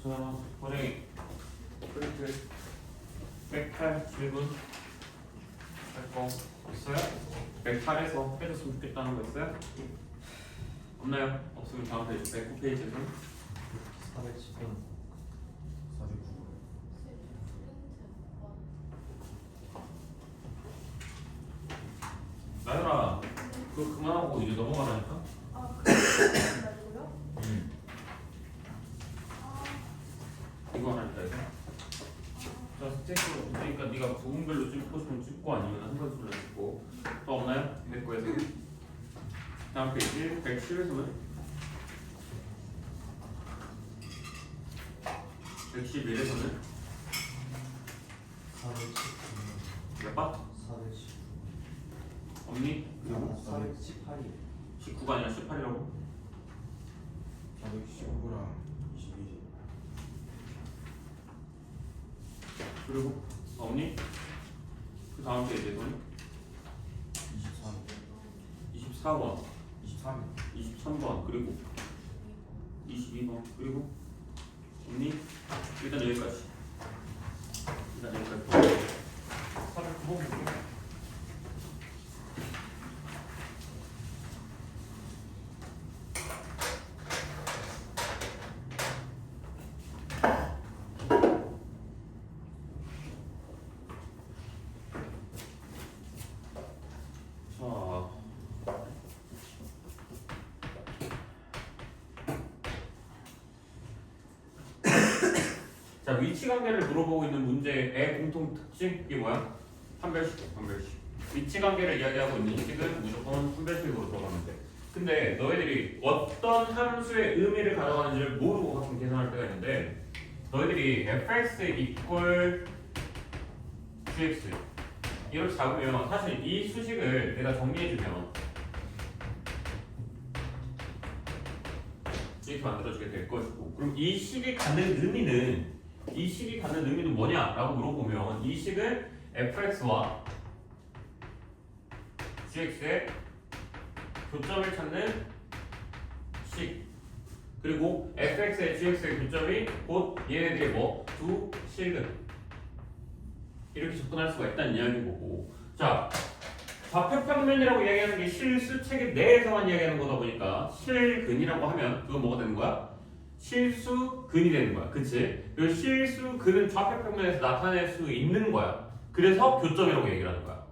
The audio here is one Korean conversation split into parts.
자, 고생이 프린트 108 질문 할거 있어요? 108에서 해줬으면 좋겠다는 거 있어요? 없나요? 없으면 다음 페이지 109페이지에서 410번 469번 나연아 그거 그만하고 이제 넘어가라니까? 아, 그래가지고요? 이거 하라니까 이거 자 스테이크로 그러니까 네가 부분별로 찍고 싶으면 찍고 아니면 한 번씩만 찍고 또 없나요? 내 거에서 다음 페이지 110에서는 111에서는 419번 몇 번? 419번 없니? 그리고 418이 19가 아니라 18이라고? 419랑 22 그리고 없니? 그 다음 페이지에서는 23 24번 23 23번 그리고 22번 그리고 없니? 일단 여기까지 일단 여기까지 409번 볼게요 자, 위치 관계를 물어보고 있는 문제의 공통 특징 이게 뭐야? 판별식, 판별식. 위치 관계를 이야기하고 있는 식은 무조건 판별식으로 들어가면 돼. 근데 너희들이 어떤 함수의 의미를 가져가는지를 모르고 가끔 계산할 때가 있는데 너희들이 fx equal gx 이렇게 잡으면 사실 이 수식을 내가 정리해주면 이렇게 만들어주게 될 것이고 그럼 이 식이 갖는 의미는 뭐냐라고 물어보면 이 식은 fx와 gx의 교점을 찾는 식 그리고 fx의 gx의 교점이 곧 얘네들의 뭐? 두 식은 이렇게 접근할 수가 있다는 이야기인 거고 자 좌표평면이라고 이야기하는 게 실수체계 내에서만 이야기하는 거다 보니까 실근이라고 하면 그건 뭐가 되는 거야? 실수근이 되는 거야. 그치? 그 실수근은 좌표평면에서 나타낼 수 있는 거야. 그래서 교점이라고 얘기를 하는 거야.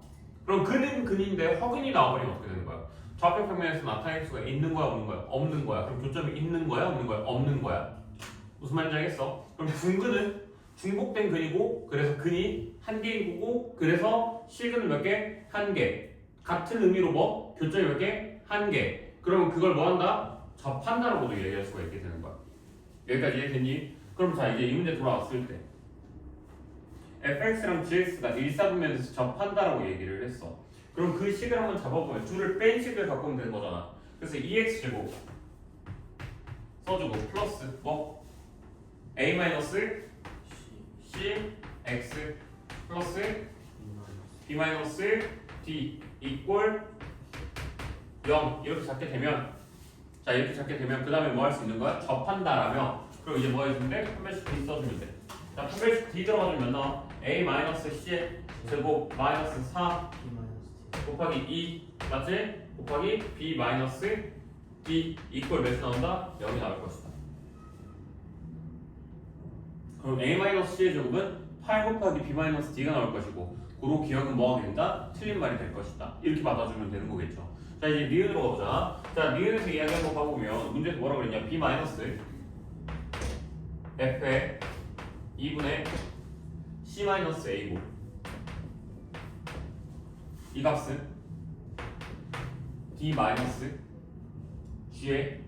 그럼 근은 근인데 허근이 나와버리면 어떻게 되는 거야? 좌표평면에서 나타낼 수가 있는 거야 없는 거야? 없는 거야. 그럼 교점이 있는 거야 없는 거야? 없는 거야. 무슨 말인지 알겠어? 그럼 중근은 중복된 근이고 그래서 근이 한 개인 거고 그래서 실근은 몇 개? 한 개. 같은 의미로 뭐? 교점이 몇 개? 한 개. 그러면 그걸 뭐 한다? 접한다라고도 얘기할 수가 있게 되는 거야. 여기까지 이해됐니? 그럼 자 이제 이 문제 돌아왔을 때 fx랑 gx가 일사분면에서 접한다라고 얘기를 했어. 그럼 그 식을 한번 잡아보면 둘을 뺀 식을 갖고 오면 되는 거잖아. 그래서 2x제곱 써주고 플러스 뭐? a 마이너스 cx 플러스 b 마이너스 d 이꼴 0 이렇게 잡게 되면 자 이렇게 잡게 되면 그 다음에 뭐 할 수 있는 거야? 접한다라면 그럼 이제 뭐 해주면 돼? 판별식 D 써주면 돼. 자 판별식 D 들어가면 몇 나와? A 마이너스 C 제곱 마이너스 4 곱하기 2 맞지? 곱하기 B 마이너스 D 이꼴 몇이 나온다? 0이 나올 것이다. 그럼 A 마이너스 C의 제곱은 8 곱하기 B 마이너스 D가 나올 것이고 고로 기억은 뭐 하게 된다? 틀린 말이 될 것이다. 이렇게 받아주면 되는 거겠죠. 자 이제 니은으로 가보자. 자 니은에서 이야기 한번 봐보면 문제에서 뭐라고 그랬냐? B 마이너스 F의 2분의 C 마이너스 A고 이 값은 D 마이너스 G의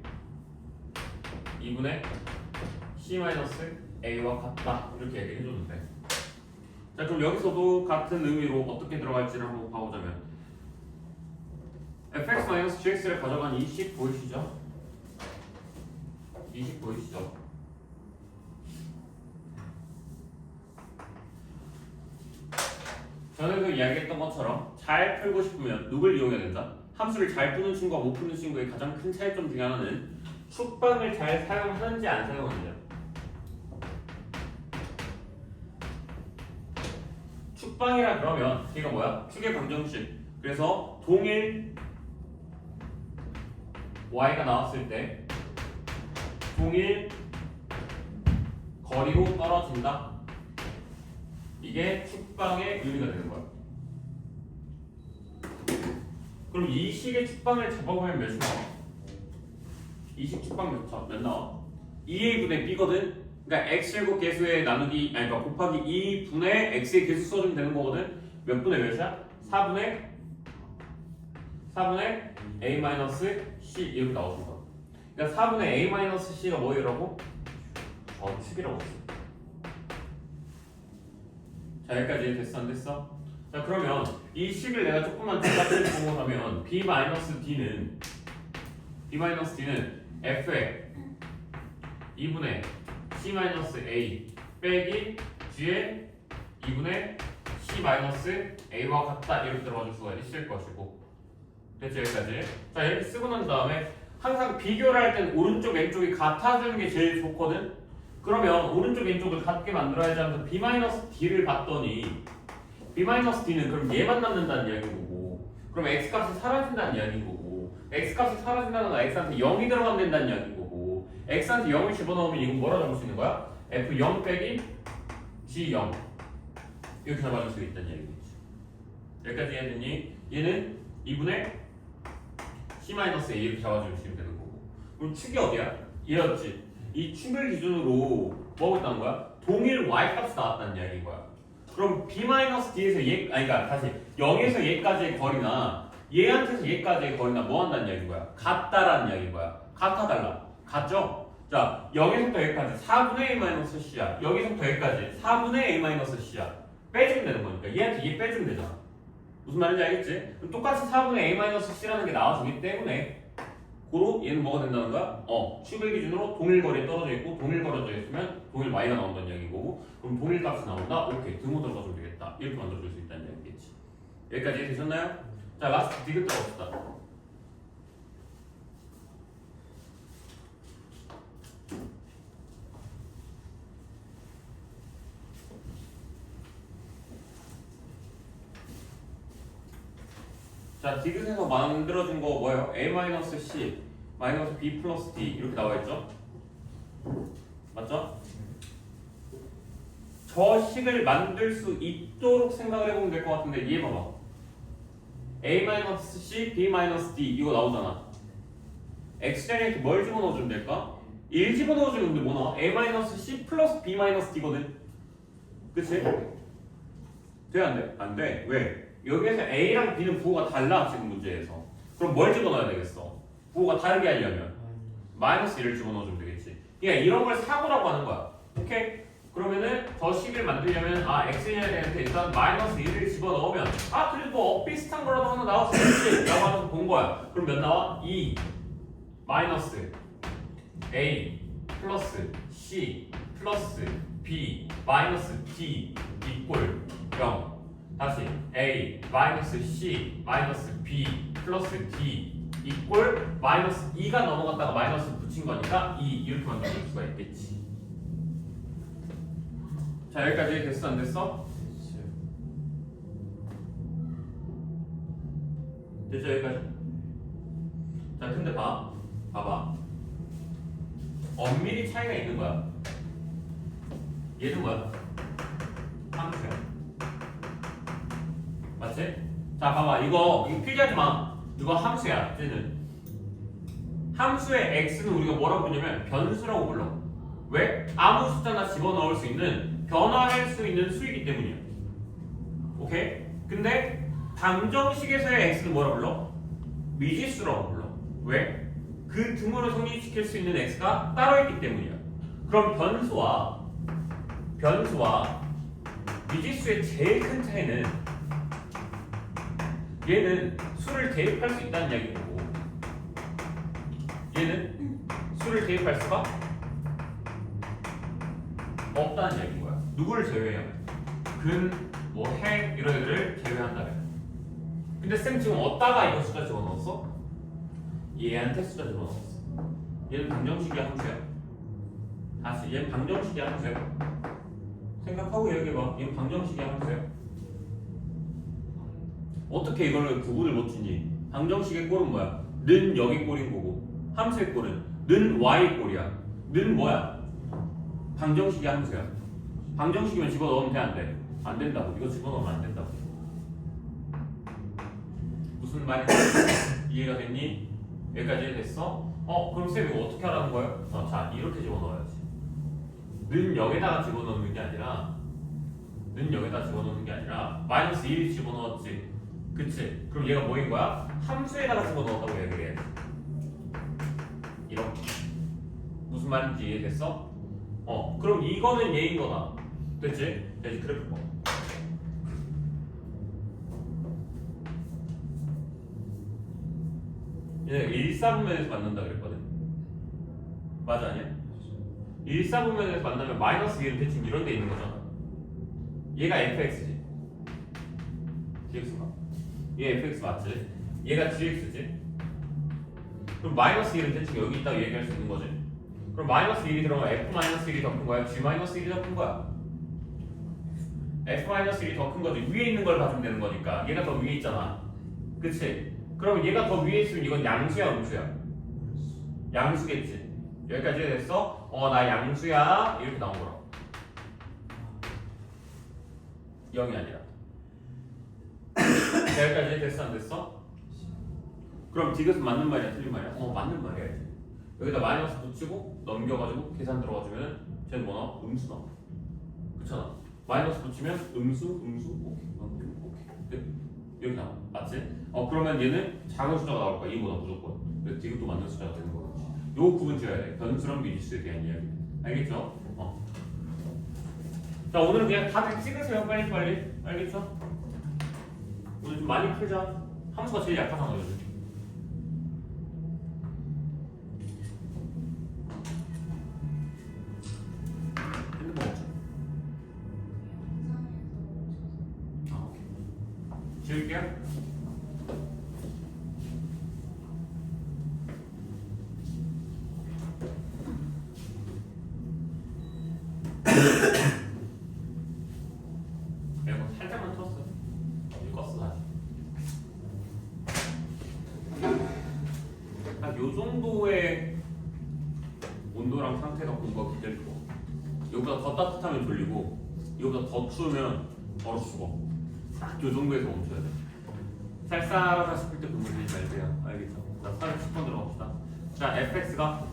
2분의 C 마이너스 A와 같다 이렇게 얘기해 줬는데 자 그럼 여기서도 같은 의미로 어떻게 들어갈지를 한번 봐보자면 fx-gx를 가져간 이 식 보이시죠? 이 식 보이시죠? 전에도 이야기했던 것처럼 잘 풀고 싶으면 누굴 이용해야 된다? 함수를 잘 푸는 친구와 못 푸는 친구의 가장 큰 차이점 중에 하나는 숙방을 잘 사용하는지 안 사용하느냐 축방이라 그러면 얘가 뭐야? 축의 방정식. 그래서 동일 y가 나왔을 때 동일 거리로 떨어진다. 이게 축방의 의미가 되는 거야. 그럼 이 식의 축방을 잡아보면 몇이 나와? 이 식 축방 몇 나와? 2a분의 b거든? 그러니까 x제곱 계수의 나누기, 아니 그러니까 곱하기 2분의 x의 계수 써주면 되는 거거든? 몇 분의 몇이야? 4분의 a-c 이렇게 나오는 거야. 그러니까 4분의 a-c가 뭐이라고? 축이라고 했어. 자 여기까지 됐어 안 됐어? 자 그러면 이 식을 내가 조금만 뒷값을 보고 하면 b-d는 f의 2분의 c-a 빼기 g의 2분의 c-a와 같다 이렇게 들어가줄 수가 있을 것이고 됐죠 여기까지? 자 이렇게 쓰고 난 다음에 항상 비교를 할 땐 오른쪽 왼쪽이 같아지는 게 제일 좋거든? 그러면 오른쪽 왼쪽을 같게 만들어야지 하면서 b-d를 봤더니 b-d는 그럼 얘만 남는다는 이야기인 거고 그럼 x값이 사라진다는 이야기인 거고 x값이 사라진다는 건 x한테 0이 들어가면 된다는 이야기인 거고 x한테 0을 집어넣으면 이건 뭐라 잡을 수 있는 거야? f0 빼기 g0 이렇게 잡아줄 수 있다는 이야기겠지. 여기까지 이해했니? 얘는 2분의 c-a 이렇게 잡아주시면 되는 거고 그럼 축이 어디야? 얘였지. 이 축을 기준으로 뭐하고 있다는 거야? 동일 y값이 나왔다는 이야기인 거야. 그럼 b-d에서 얘, 아니 그러니까 다시 0에서 얘까지의 거리나 얘한테서 얘까지의 거리나 뭐 한다는 이야기인 거야? 같다라는 이야기인 거야. 같아 달라. 같죠? 자 0에서부터 여기까지 4분의 a-c야. 여기서부터 여기까지 4분의 a-c야. 빼주면 되는 거니까 얘한테 얘 빼주면 되잖아. 무슨 말인지 알겠지? 그럼 똑같이 4분의 a-c라는 게 나와주기 때문에 고로 얘는 뭐가 된다는 거야? 축을 기준으로 동일 거리에 떨어져 있고 동일 거리에 있으면 동일 y가 나온다는 이야기인 거고 그럼 동일 값이 나온다? 오케이 등호 들어가주면 되겠다 이렇게 만들어줄 수 있다는 이야기겠지. 여기까지 되셨나요? 자 라스트 디귿 들어갑시다. 자 디귿에서 만들어준 거 뭐예요? a-c b 플러스 d 이렇게 나와있죠? 맞죠? 저 식을 만들 수 있도록 생각을 해보면 될 것 같은데 얘 봐봐 a-c b-d 이거 나오잖아. x자리에 뭘 집어넣어주면 될까? 1 집어넣어주면 근데 뭐 나와? a-c 플러스 b-d거든 그치? 돼 안 돼? 안 돼. 왜? 여기에서 a랑 b는 부호가 달라 지금 문제에서. 그럼 뭘 집어넣어야 되겠어? 부호가 다르게 하려면 마이너스 1을 집어넣어주면 되겠지. 그러니까 이런 걸 사고라고 하는 거야. 오케이? 그러면은 저 식을 만들려면 x에한테 일단 마이너스 1을 집어넣으면 그래도 뭐 비슷한 거라도 하나 나올 수 있지 라고 하면서 본 거야. 그럼 몇 나와? 2 마이너스 a 플러스 c 플러스 b 마이너스 d 이꼴 0 다시 a 마이너스 c 마이너스 b 플러스 d 이꼴 마이너스 2가 넘어갔다가 마이너스 붙인 거니까 2 이렇게 만들어줄 수가 있겠지. 자 여기까지 됐어 안 됐어? 됐죠 여기까지? 자 근데 봐봐 엄밀히 차이가 있는 거야. 얘는 뭐야? 함수야. 맞지? 자 봐봐 이거 필기하지 마. 이거 함수야. 쟤는 함수의 x는 우리가 뭐라고 부르냐면 변수라고 불러. 왜? 아무 숫자나 집어넣을 수 있는 변화할 수 있는 수이기 때문이야. 오케이? 근데 방정식에서의 x는 뭐라고 불러? 미지수라고 불러. 왜? 그 등호를 성립시킬 수 있는 x가 따로 있기 때문이야. 그럼 변수와 미지수의 제일 큰 차이는 얘는 수를 대입할 수 있다는 이야기고 얘는 수를 대입할 수가 없다는 이야기인 거야. 누구를 제외해요? 근, 뭐, 행 이런 애들을 제외한다면. 근데 쌤 지금 어디다가 이거 숫자 집어넣었어? 얘한테 숫자 집어넣었어. 얘는 방정식이 함수야. 다시 얘는 방정식이 함수야. 생각하고 얘기해봐. 얘는 방정식이 함수야. 어떻게 이걸 구분을 못 짓니? 방정식의 꼴은 뭐야? 는 여기 꼴인 거고 함수의 꼴은 는 y 꼴이야. 는 뭐야? 방정식이 함수야. 방정식이면 집어넣으면 돼 안 돼? 안 된다고. 이거 집어넣으면 안 된다고. 무슨 말인지 이해가 됐니? 여기까지 이해됐어? 그럼 쌤 이거 어떻게 하라는 거예요? 자 이렇게 집어넣어야지. 는 여기다가 집어넣는 게 아니라 마이너스 1이 집어넣었지. 그치? 그럼 얘가 뭐인 거야? 함수에다가 집어넣었다고 얘기를 해야지. 이렇게. 무슨 말인지 이해됐어? 그럼 이거는 얘인 거다. 됐지? 이제 그래프 봐. 얘가 1사분면에서 만난다 그랬거든. 맞아 아니야? 1사분면에서 만나면 마이너스 1은 대충 이런 데 있는 거잖아. 얘가 fx지. gx인가? 얘 fx 맞지? 얘가 gx지? 그럼 마이너스 1은 대충 여기 있다고 얘기할 수 있는 거지. 그럼 마이너스 1이 들어가면 f-1이 더 큰 거야? g-1이 더 큰 거야? f-1이 더 큰 거지. 위에 있는 걸 봐주면 되는 거니까. 얘가 더 위에 있잖아. 그치? 그럼 얘가 더 위에 있으면 이건 양수야 음수야? 양수겠지. 여기까지 됐어? 나 양수야 이렇게 나온 거라. 0이 아니라. 여기까지 됐어 안 됐어? 그럼 이것은 맞는 말이야 틀린 말이야? 맞는 말이야. 여기다 마이너스 붙이고 넘겨가지고 계산 들어가주면 쟤는 뭐 나와? 음수 나와. 그렇잖아. 마이너스 붙이면 음수 오케이. 여기 나와. 맞지? 그러면 얘는 작은 숫자가 나올 거야. 이보다 무조건. 근데 디귿도 맞는 숫자가 되는 거지. 요 구분 지어야 돼. 변수랑 미지수에 대한 이야기. 알겠죠? 자 오늘은 그냥 다들 찍으세요. 빨리. 알겠죠? 오늘 좀 많이 풀자. 함수가 제일 약하잖아 요즘. 핸드폰 없죠? 오케이. 지울게요. 에어컨 살짝만 틀었어. 껐어 다시. 딱 요 정도의 온도랑 상태가 공부가 기다릴 거. 이거보다 더 따뜻하면 졸리고, 이거보다 더 추우면 얼어 죽어. 딱 요 정도에서 멈춰야 돼. 쌀쌀하다 싶을 때 공부 되지 말게요. 알겠죠? 자, 410번 들어갑시다. 자, fx가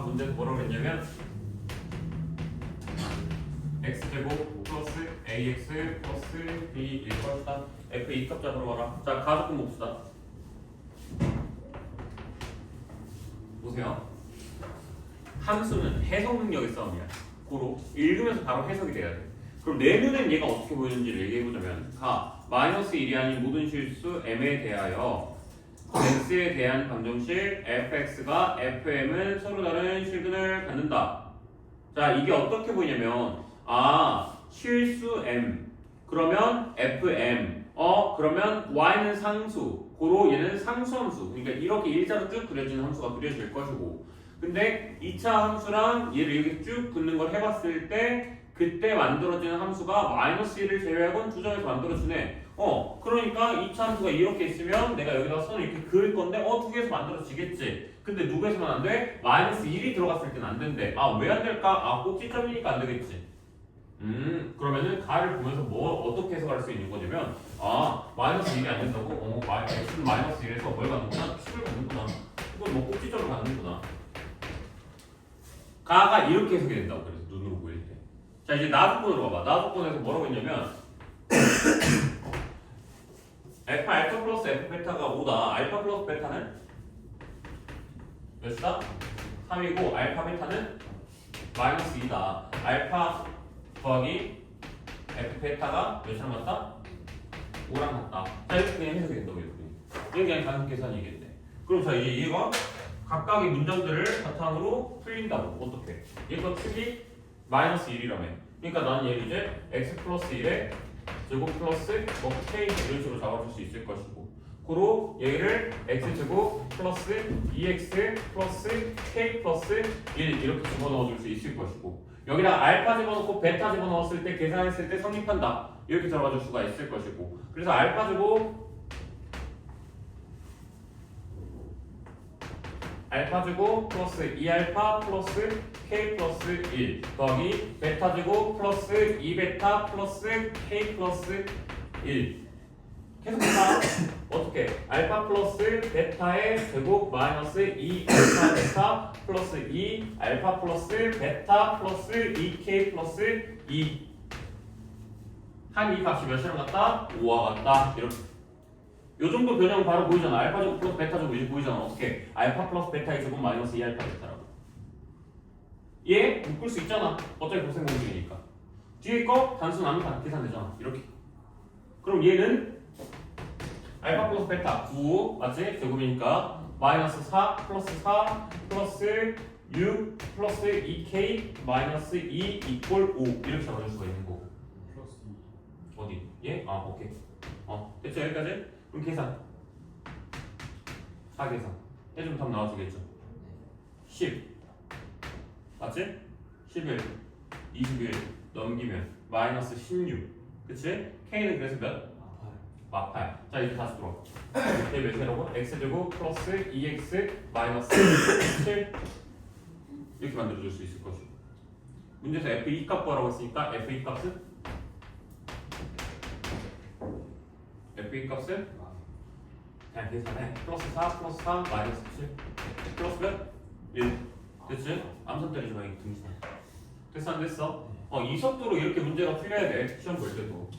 문제에서 뭐라고 했냐면 x제곱 플러스 ax 플러스 b일 것이다. f 2값 잡으러 가라. 자, 가속분 봅시다. 보세요. 함수는 해석 능력의 싸움이야. 고로 읽으면서 바로 해석이 돼야 돼. 그럼 내 눈엔 얘가 어떻게 보이는지를 얘기해보자면 마이너스 1이 아닌 모든 실수 m에 대하여 x에 대한 방정식 fx가 fm은 서로 다른 실근을 갖는다. 자, 이게 어떻게 보이냐면 실수 m 그러면 fm 그러면 y는 상수 고로 얘는 상수함수. 그러니까 이렇게 일자로 쭉 그려지는 함수가 그려질 것이고, 근데 2차 함수랑 얘를 이렇게 쭉 긋는 걸 해봤을 때 그때 만들어지는 함수가 마이너스 1을 제외하고는 두 점에서 만들어지네. 그러니까 2차 함수가 이렇게 있으면 내가 여기다 선을 이렇게 그을 건데 두 개에서 만들어지겠지. 근데 누구에서만 안 돼? 마이너스 1이 들어갔을 때는 안 된대. 왜 안 될까? 꼭지점이니까 안 되겠지. 그러면은 가를 보면서 어떻게 해석할 수 있는 거냐면 마이너스 1이 안 된다고? x는 마이너스 1에서 뭘 갖는구나? 10을 갖는구나. 이건 뭐 꼭지점을 갖는구나. 가가 이렇게 해석이 된다고. 그래서 눈으로 보일 때. 자, 이제 나조건으로 봐봐. 나조건에서 뭐라고 했냐면 f 알파 플러스 f 베타가 5다. 알파 플러스 베타는 몇이다? 3이고 알파 베타는 마이너스 2다. 알파 더하기 f 베타가 몇이랑 같다? 5랑 같다. 자, 이렇게 그냥 해석이 된다고. 이게 그냥 단순 계산이겠네. 그럼 자, 이제 얘가 각각의 문장들을 바탕으로 풀린다고. 어떻게? 얘가 축이 마이너스 1이라며. 그러니까 나는 얘를 이제 x 플러스 1에 제곱 플러스 k 이런 식으로 잡아줄 수 있을 것이고, 고로 얘를 x 제곱 플러스 2x 플러스 k 플러스 1 이렇게 집어넣어줄 수 있을 것이고, 여기다 알파 집어넣고 베타 집어넣었을 때 계산했을 때 성립한다. 이렇게 들어가 줄 수가 있을 것이고. 그래서 알파 주고 플러스 2알파 플러스 k 플러스 1 더하기 베타 주고 플러스 2베타 플러스 k 플러스 1 계속 봐. 어떻게? 알파 플러스 베타의 제곱 마이너스 2알파 베타 플러스 2 알파 플러스 베타 플러스 2k 플러스 2 한 이 값이 몇이랑 같다? 5와 같다. 이렇게 요 정도 변형 바로 보이잖아. 알파 제곱 플러스 베타 제곱 이제 보이잖아. 어떻게? 알파 플러스 베타의 제곱 마이너스 2알파 베타라고. 얘 묶을 수 있잖아. 어차피 고생 공식이니까. 뒤에 거 단순하면 계산되잖아. 이렇게. 그럼 얘는 알파 플러스 베타 9 맞지? 제곱이니까 마이너스 4 플러스 4 플러스 6 플러스 2k 마이너스 2 이꼴 5 이렇게 잡아줄 수가 있는 거고. 플러스 어디? 예? 아 오케이. 됐죠 여기까지? 그럼 계산 4계산 해주면 답 나와주겠죠. 10 맞지? 11 21 넘기면 마이너스 16 그치? K는 그래서 몇? 마8. 자 이제 다시 들어와. 이때 몇이라고? x제곱 플러스 2x 마이너스 7 이렇게 만들어줄 수 있을 것이고. 문제에서 f2 값 구하라고 했으니까 f2 값은? f2 값은? 그냥 계산해. 플러스 4 플러스 4 마이너스 7 플러스 몇? 1 됐지? 암산 때리지 마. 이게 등신 됐어 안 됐어? 이 속도로 이렇게 문제가 풀려야 돼. 시험 볼 때도.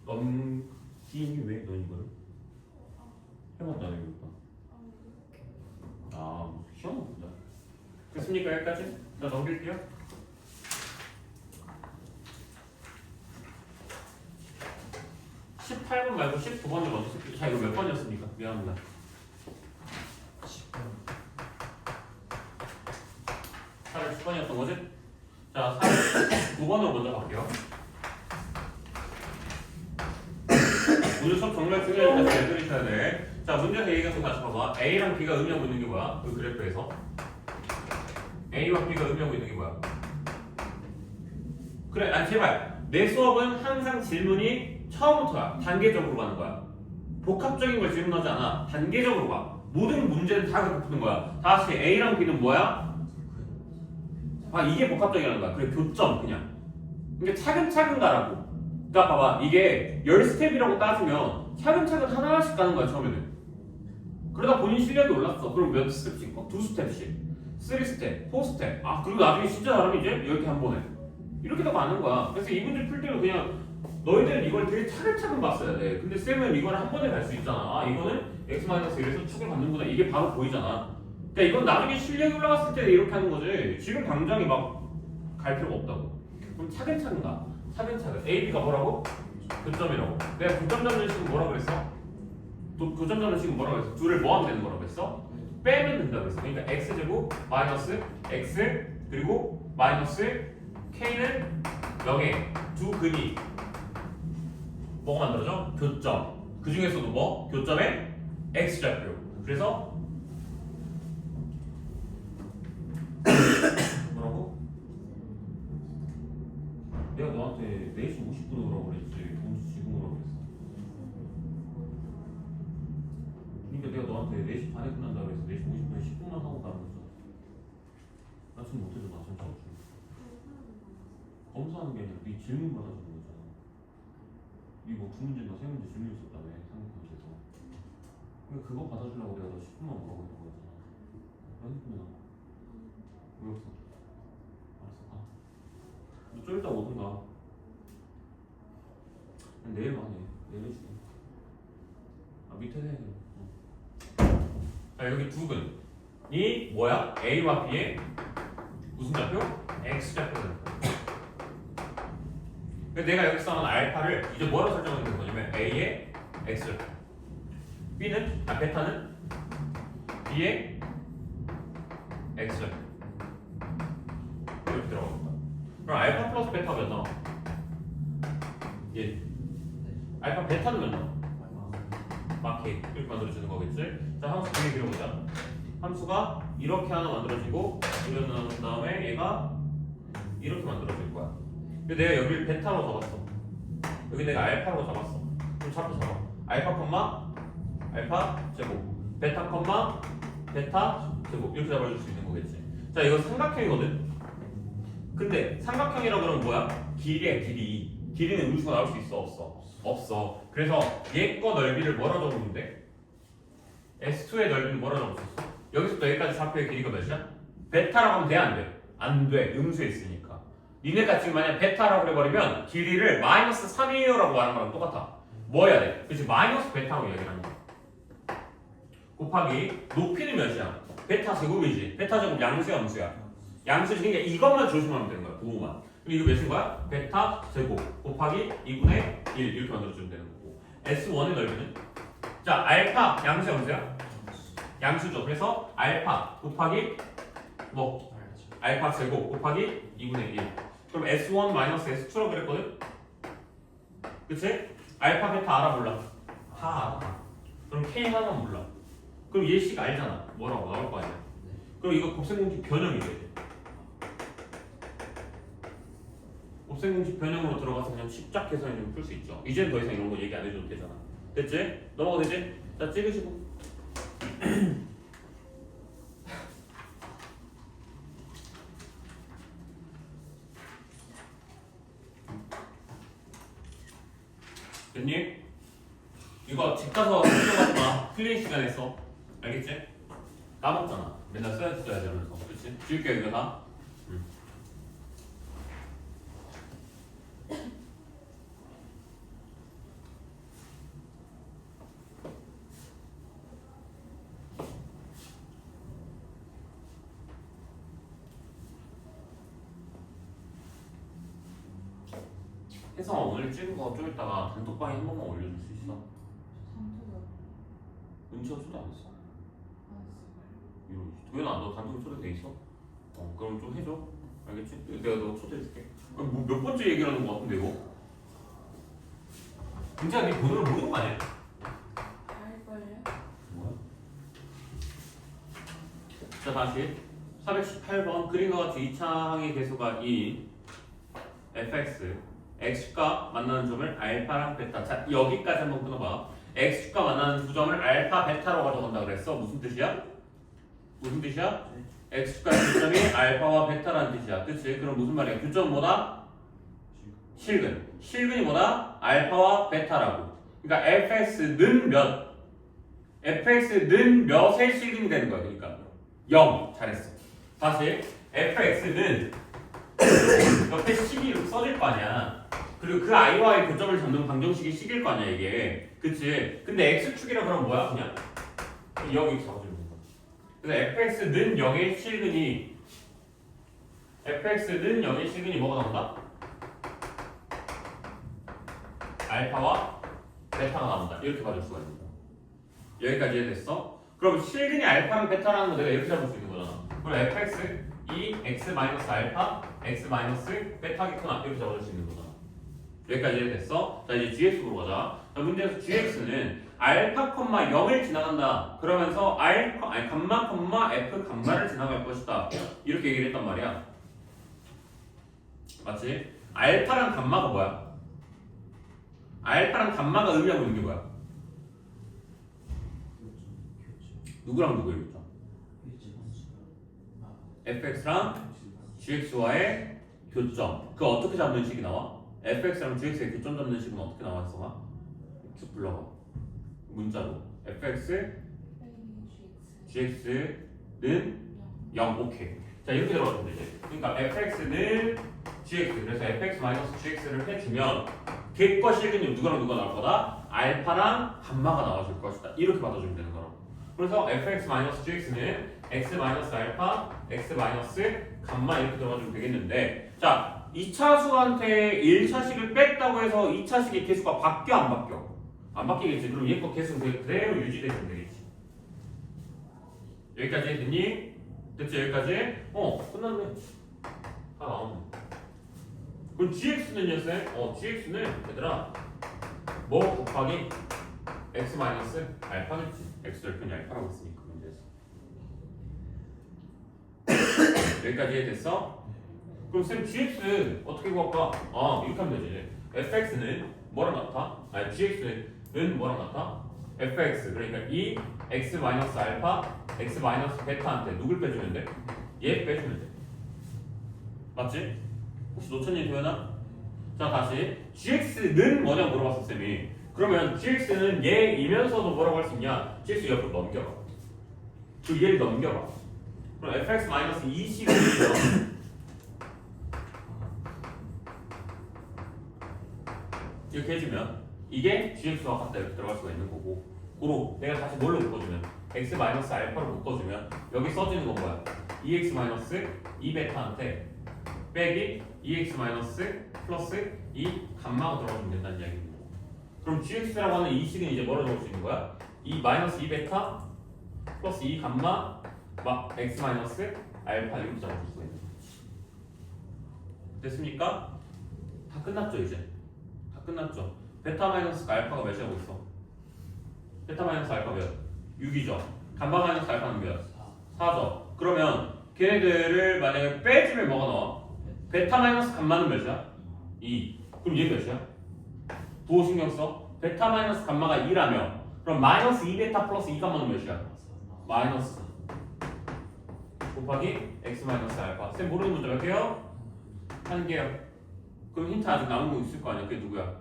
넘기니 왜 너 이거를? 해봤다 이거. 아 무슨 시험을 본다. 됐습니까 여기까지? 자 넘길게요. 18번 말고 19번을 먼저 쓸게요. 자 이거 몇 번이었습니까? 미안합니다. 410번이었던 거지? 자 409번으로 먼저 갈게요. 오늘 수업 정말 중요하니까 잘 들으셔야 돼. 자 문제에서 얘기해서 다시 봐봐. A랑 B가 의미하고 있는 게 뭐야? 그 그래프에서 A와 B가 의미하고 있는 게 뭐야? 그래 아니 제발 내 수업은 항상 질문이 처음부터야. 단계적으로 가는 거야. 복합적인 걸 질문하지 않아. 단계적으로 가. 모든 문제는 다 그렇게 푸는 거야. 다시 A랑 B는 뭐야? 이게 복합적이라는 거야. 그래 교점 그냥. 그러니까 차근차근 가라고. 그러니까 봐봐 이게 10스텝이라고 따지면 차근차근 하나씩 가는 거야 처음에는. 그러다 본인 실력이 올랐어. 그럼 몇 스텝씩? 2스텝씩 3스텝, 4스텝 그리고 나중에 진짜 잘하면 이제 이렇게 한 번에 이렇게 다 가는 거야. 그래서 이 문제 풀 때는 그냥 너희들은 이걸 되게 차근차근 봤어야 돼. 근데 쌤은 이걸 한 번에 갈 수 있잖아. 이거는 x-1에서 축을 받는구나. 이게 바로 보이잖아. 그러니까 이건 나중에 실력이 올라갔을 때 이렇게 하는 거지. 지금 당장에 막 갈 필요가 없다고. 그럼 차근차근 가. 차근차근. A, B가 뭐라고? 교점이라고. 내가 교점 잡는 식은 뭐라고 그랬어? 교점 잡는 식은 뭐라고 그랬어? 둘을 뭐 하면 되는 거라고 했어? 빼면 된다고 했어. 그러니까 x제곱 마이너스 x 그리고 마이너스 k는 0에 두 근이 뭐가 만들어져? 교점. 그 중에서도 뭐? 교점에 x좌표. 그래서 뭐라고? 내가 너한테 4시 50분에 오라고 그랬지. 동수 지금 오라고 그랬어. 그러니까 내가 너한테 4시 반에 끝난다고 그래서 4시 50분에 10분만 하고 가는 거잖아. 나 지금 못해줘. 나 진짜 없어. 검사하는 게 아니라 네 질문 받아주는 거잖아. 이거 2문제인가 3문제 질문 있었다며 상대편에서. 그러니까 그거 받아주려고 내가 너 10분만 오라고 했던 거잖아. 핸드폰에 나와. 왜 없어? 알았어. 너 좀 이따 오든가. 내일만 해. 내일 해줄게. 밑에 해. 자 여기 두 근이 뭐야? A와 B의 무슨 좌표? X좌표는. 내가 여기서 하는 알파를 이제 뭐라고 설정하면 되는 거냐면 A의 X좌표, B는 베타는 B의 X좌표 이렇게 들어갑니다. 그럼 알파 플러스 베타가 몇 나와? 1. 알파 베타는 몇 나와? 막 K 이렇게 만들어주는 거겠지? 자, 함수 K 그려보자. 함수가 이렇게 하나 만들어지고 이렇게 나온 다음에 얘가 이렇게 만들어질 거야. 근데 내가 여기를 베타로 잡았어. 여기 내가 알파로 잡았어. 그럼 잡혀 잡아. 알파 콤마 알파 제곱, 베타 콤마 베타 제곱 이렇게 잡아줄 수 있는 거겠지. 자, 이거 삼각형이거든. 근데 삼각형이라고 그러면 뭐야? 길이야, 길이. 길이는 음수가 나올 수 있어, 없어? 없어. 그래서 얘 거 넓이를 뭐라 적으면 돼? S2의 넓이는 뭐라 적을 수 있어? 여기서부터 여기까지 좌표의 길이가 몇이야? 베타라고 하면 돼, 안 돼? 안 돼. 음수에 있으니까. 니네가 지금 만약 베타라고 해버리면 길이를 마이너스 3이에요라고 말하는 거랑 똑같아. 뭐 해야 돼? 그치? 마이너스 베타라고 얘기하는 거야. 곱하기 높이는 몇이야? 베타 제곱이지. 베타 제곱 양수야, 음수야? 양수지. 그러니까 이것만 조심하면 되는 거야. 부호만. 그럼 이거 몇인 거야? 베타 제곱 곱하기 2분의 1 이렇게 만들어주면 되는 거고. S1의 넓이는? 자, 알파 양수 양수야? 양수죠. 그래서 알파 곱하기 뭐? 알파 제곱 곱하기 2분의 1. 그럼 S1 마이너스 S2라고 그랬거든? 그치? 알파 베타 알아 몰라? 다 알아. 그럼 K 하나만 몰라. 그럼 얘식 알잖아. 뭐라고 나올 거 아니야. 그럼 이거 곱셈공식 변형이 돼. 곱셈공식 변형으로 들어가서 그냥 십작해서 풀 수 있죠. 이제는 더 이상 이런 거 얘기 안 해줘도 되잖아. 됐지? 넘어가 되지? 자, 찍으시고. 됐니? 이거 집 가서 생각하지 마. 틀린 시간에 써. 알겠지? 까먹잖아. 맨날 써야 되면서. 그치? 지울게 이거 다. 혜성아, 오늘 찍은 거 좀 이따가 단톡방에 한 번만 올려줄 수 있어? 은지가 초대 안 했어? 이런. 도현아, 너 단톡에 초대돼 있어? 그럼 좀 해줘. 알겠지? 내가 너 초대해줄게. 뭐 몇 번째 얘기를 하는 거 같은데 이거? 은지야, 네 번호를 모르는 거 아니야? 알걸요? 뭐야? 자, 다시 418번 그림과 같이 2차항의 개수가 2 fx x축과 만나는 점을 알파랑 베타. 자, 여기까지 한번 끊어봐. x축과 만나는 두 점을 알파 베타로 가져간다 그랬어. 무슨 뜻이야? 무슨 뜻이야? x축과의 교점이 알파와 베타라는 뜻이야. 그치? 그럼 무슨 말이야? 교점은 뭐다? 실근. 실근이 뭐다? 알파와 베타라고. 그러니까 fx는 몇? fx는 몇의 실근이 되는 거야. 그러니까 0. 잘했어. 다시 fx는 옆에 식이 이렇게 써질 거 아니야. 그리고 그 i와의 교점을 잡는 방정식이 식일 거 아니야 이게. 그치? 근데 x축이라 그러면 뭐야? 그냥 0 이렇게 잡아주면 된다. 그래서 fx는 0의 실근이 fx는 0의 실근이 뭐가 나온다? 알파와 베타가 나온다. 이렇게 봐줄 수가 있는 거야. 여기까지 이해됐어? 그럼 실근이 알파랑 베타라는 거 내가 이렇게 잡을 수 있는 거잖아. 그럼 fx 2x 마이너스 알파 x 마이너스 베타겠구나. 이렇게 잡아줄 수 있는 거잖아. 여기까지 이해됐어? 자, 이제 gx로 가자. 자, 문제에서 gx는 알파, 0을 지나간다. 그러면서 감마, f, 감마를 지나갈 것이다. 이렇게 얘기를 했단 말이야. 맞지? 알파랑 감마가 뭐야? 알파랑 감마가 의미하고 있는 게 뭐야? 누구랑 누구의 교점? fx랑 gx와의 교점. 그거 어떻게 잡는 식이 나와? fx랑 gx의 교점 잡는 식은 어떻게 나와 있어가? 쭉 불러봐. 문자로 fx, gx는 0. 오케이. 자, 이렇게 들어가면 되지. 그러니까 fx는 gx. 그래서 fx-gx를 해주면 걔거 실근이 누구랑 누가 나올 거다? 알파랑 감마가 나와줄 것이다. 이렇게 받아주면 되는 거라고. 그래서 fx-gx는 x-알파, x-감마 이렇게 들어가주면 되겠는데, 자, 2차수한테 1차식을 뺐다고 해서 2차식의 개수가 바뀌어 안 바뀌어? 안 바뀌겠지. 그럼 얘 거 개수는 그대로 유지되면 되겠지. 여기까지 됐니? 됐지? 여기까지? 끝났네. 다 나오네. 그럼 gx는요, 쌤? gx는 얘들아 뭐 곱하기 x-알파겠지. x 절편이 알파라고 했으니까 문제에서. 여기까지 이해됐어? 그럼 쌤 gx 어떻게 구할까? 아 이렇게 하면 되지. fx는 뭐랑 같아? 아니 gx는 뭐랑 같아? fx 그러니까 이 x 마이너스 알파 x 마이너스 베타한테 누굴 빼주면 돼? 얘 빼주면 돼. 맞지? 혹시 놓쳤니 도현아? 자 다시 gx는 뭐냐 물어봤어 쌤이. 그러면 gx는 얘이면서도 뭐라고 할 수 있냐? gx 옆으로 넘겨봐. 그 얘를 넘겨봐. 그럼 fx 마이너스 20이죠. 이렇게 해주면 이게 gx와 같다 이렇게 들어갈 수가 있는 거고, 고로 내가 다시 뭘로 묶어주면 x 마이너스 알파로 묶어주면 여기 써지는 건 뭐야? 2x 마이너스 2베타한테 빼기 2x 마이너스 플러스 2 감마가 들어가면 된다는 이야기인 거고. 그럼 gx라고 하는 이 식은 이제 뭐로 적을 수 있는 거야? 이 마이너스 2베타 플러스 2 감마 x 마이너스 알파 이렇게 적을 수가 있는 거지. 됐습니까? 다 끝났죠 이제. 다 끝났죠. 베타 마이너스 알파가 몇이라고 있어? 베타 마이너스 알파 몇? 6이죠. 감마 마이너스 알파는 몇? 4죠. 그러면 걔네들을 만약에 빼주면 뭐가 나와? 베타 마이너스 감마는 몇이야? 2. 그럼 얘 몇이야? 부호 신경 써. 베타 마이너스 감마가 2라며 그럼 마이너스 2베타 플러스 2 감마는 몇이야? 마이너스 곱하기 x 마이너스 알파. 쌤 모르는 문제 몇 개요? 한 개요. 그럼 힌트 아직 남은 거 있을 거 아니야? 그게 누구야?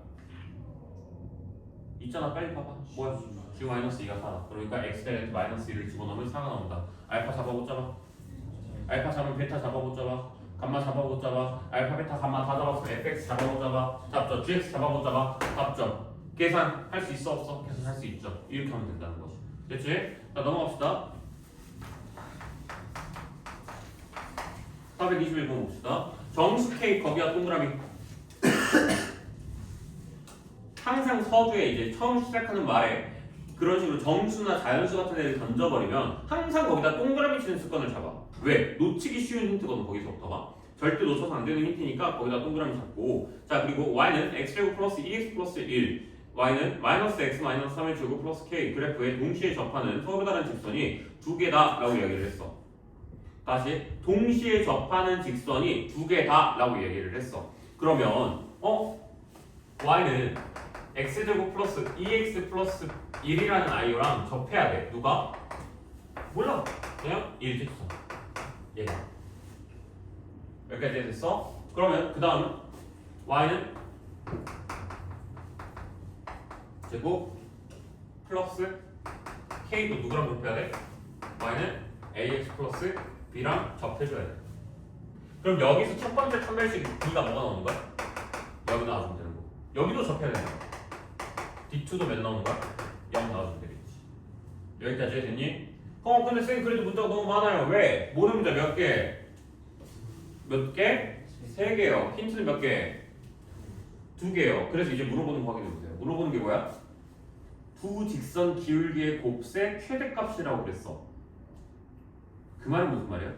있잖아. 빨리 봐봐. 뭐야? g 마이너스 2가 4다. 그러니까 x 대한테 마이너스 1을 집어넣으면 4가 나온다. 알파 잡아보자봐. 알파 잡으면 베타 잡아보자봐. 감마 잡아보자봐. 알파 베타 감마 다 잡았으면 fx 잡아보자봐. 잡죠. gx 잡아보자봐. 잡죠. 계산할 수 있어 없어? 계산할 수 있죠. 이렇게 하면 된다는 거지. 됐지? 자 넘어갑시다. 421번 봅시다. 정수 K 거기와 동그라미. 항상 서두에 이제 처음 시작하는 말에 그런 식으로 정수나 자연수 같은 애를 던져버리면 항상 거기다 동그라미 치는 습관을 잡아. 왜? 놓치기 쉬운 힌트거든. 거기서부터가 절대 놓쳐서 안 되는 힌트니까 거기다 동그라미 잡고. 자 그리고 y는 x제곱 플러스 2x 플러스 1 y는 마이너스 x 마이너스 3의 제곱 플러스 k 그래프에 동시에 접하는 서로 다른 직선이 두 개다 라고 이야기를 했어. 다시 동시에 접하는 직선이 두 개다 라고 얘기를 했어. 그러면 y는 x제곱 플러스 2x 플러스 1이라는 아이랑 접해야 돼. 누가? 몰라. 그냥 1직선. 얘가. 여기까지 됐어? 그러면 그 다음은 y는 제곱 플러스 k도 누구랑 접해야 돼? y는 ax 플러스 b랑 접해줘야 돼. 그럼 여기서 첫 번째 판별식 b가 뭐가 나오는 거야? 여기 나와주면 되는 거. 여기도 접해야 되는 거야. D2도 몇 나오는 거야? 0 나와주면 되겠지. 여기까지 됐니? 근데 쌤 그래도 문제가 너무 많아요. 왜? 모르는 문제 몇 개? 몇 개? 3개요. 힌트는 몇 개? 2개요. 그래서 이제 물어보는 거 확인해보세요. 물어보는 게 뭐야? 두 직선 기울기의 곱셈 최대값이라고 그랬어. 그 말은 무슨 말이야?